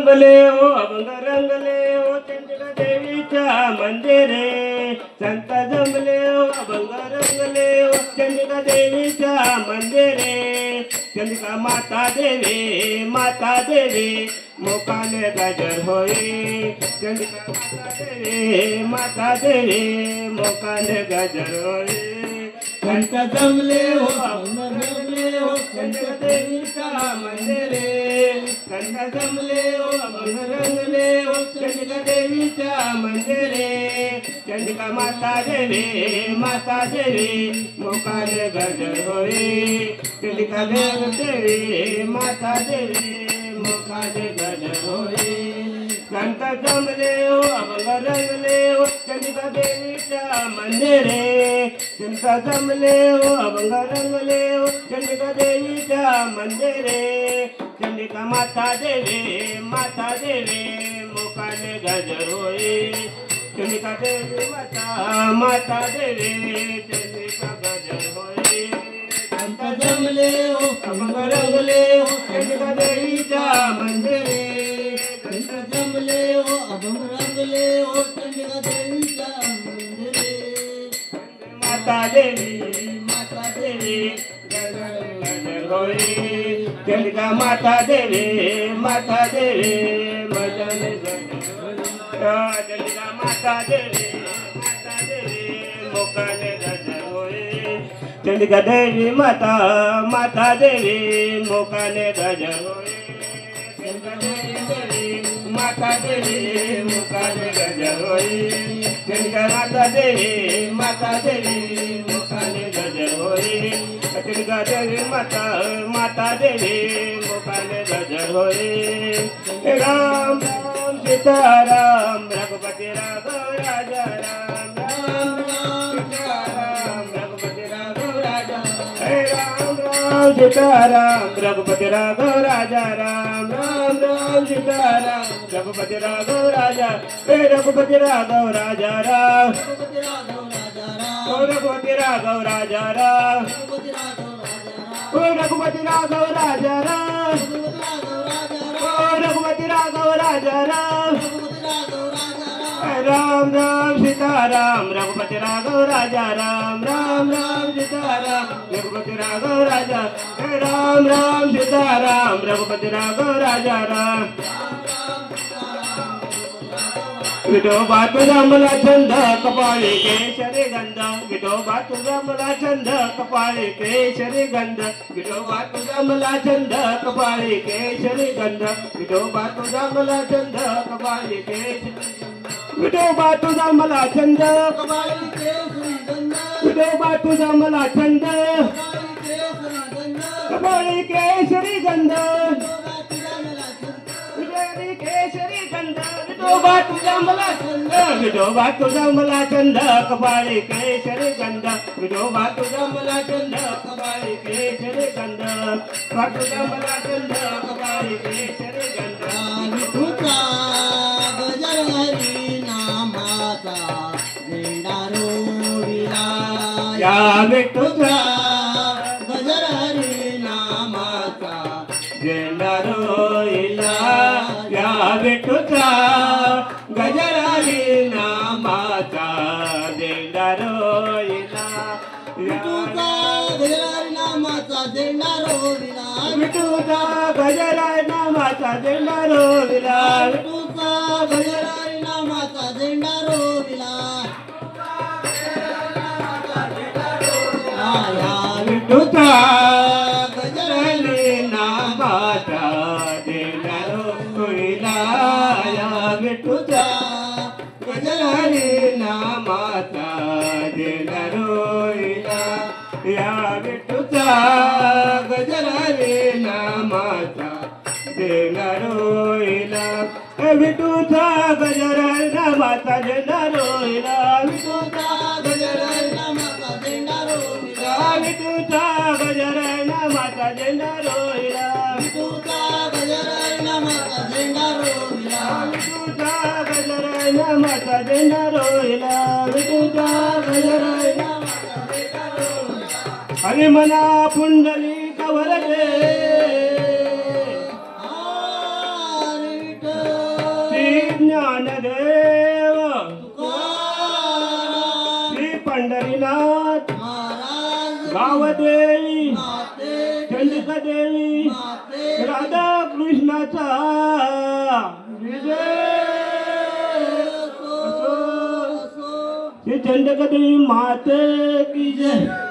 जमले हो अभंग रंगले हो चंद्रिका देवीच्या मंदिरे संत जमले हो अभंग रंगले हो चंद्रिका देवीच्या मंदिरे चंद्रिका माता देवी मोकाने गजर होई चंद्रिका माता देवी मोकाने गजर होई संत जमले हो अभंग रंगले हो चंद्रिका देवीच्या मंदिरे संत जमले हो अभंग रंगले हो चंद्रिका देवीच्या मंदिरे चंद्रिका माता देवी मोकाने गजर होई चंद्रिका देवी माता देवी मोकाने गजर होई संत जमले हो अभंग रंगले हो चंद्रिका देवीच्या मंदिरे संत जमले हो अभंग रंगले हो चंद्रिका देवीच्या मंदिरे चंद्रिका माता देवी मोकाने गजर होई चंद्रिका देवी माता देवी चंद्रिका गजर होई संत जमले हो अभंग रंगले हो चंद्रिका देवीच्या मंदिरे संत जमले हो अभंग रंगले हो चंद्रिका देवीच्या मंदिरे माता देवी गजर होई चंद्रिका माता देवी मदन चंद्रिका माता देवी मोकाने गजर होई चंद्रिका देवी माता देवी मोकाने गजर होई चंद्रिका देवी माता देवी मोकाने गजर होई चंद्रिका माता देवी मोकाने गजर होई चंद्रिका देवी माता देवी मोकाने गजर होई राम राम सीताराम रघुपति राघव राजा राम राम सीताराम रघुपति राघव राजा राम राम सीताराम रघुपति राघव राजा राम राम सीताराम रघुपति राघव राजा रघुपति राघव राजा राम रघुपति राघव राजा राम रघुपति राघव राजा राम रघुपति राघव राजा राम राम राम सीताराम रघुपति राघव राजा राम राम सीताराम रघुपति राघव राजा राम सीताराम रघुपति राघव राजा राम विठोबा तुझा मला छंद कपाळी केशरी गंध विठोबा तुझा मला छंद कपाळी केशरी गंध विठोबा तुझा मला छंद कपाळी केशरी गंध विठोबा तुझा मला छंद कपाळी केशरी विठोबा तुझा मला छंद कपाळी केशरी गंध विठोबा तुझा मला छंद कपाळी केशरी गंध केशरी गंध विठोबा तुझा मला छंद विठोबा तुझा मला छंद कपाळी केशरी गंध विठोबा तुझा मला छंद कपाळी केशरी गंध तुझा मला छंद कपाळी केशरी गंध तुझा गजर हरी नामाचा झेंडा रोविला या विठूचा गजर हरी नामाचा झेंडा रोविला या विठूचा गजर हरी नामाचा झेंडा रोविला विठूचा गजर हरी नामाचा झेंडा रोविला विठूचा गजर हरी नामाचा झेंडा रोविला विठूचा गजर हरी नामाचा झेंडा रोविला विठूचा गजर हरी नामाचा झेंडा रोविला या विठूचा गजर हरी नामाचा झेंडा रोविला या विठूचा गजर हरी नामाचा झेंडा रोविला विठूचा गजर हरी नामाचा झेंडा रोविला विठूचा गजर हरी नामाचा झेंडा रोविला विठूचा गजर हरी नामाचा झेंडा रोविला विठूचा गजर हरी नामाचा झेंडा रोविला विठूचा गजर हरी नामाचा झेंडा रोविला विठूचा गजर हरी नामाचा झेंडा रोविला हरी मना पुंडलिक वरदे ज्ञानदेव श्री पंढरीनाथ गावदेवी चंडिका देवी राधा कृष्णाचा विजय असो. श्री चंडिका देवी माते की जय.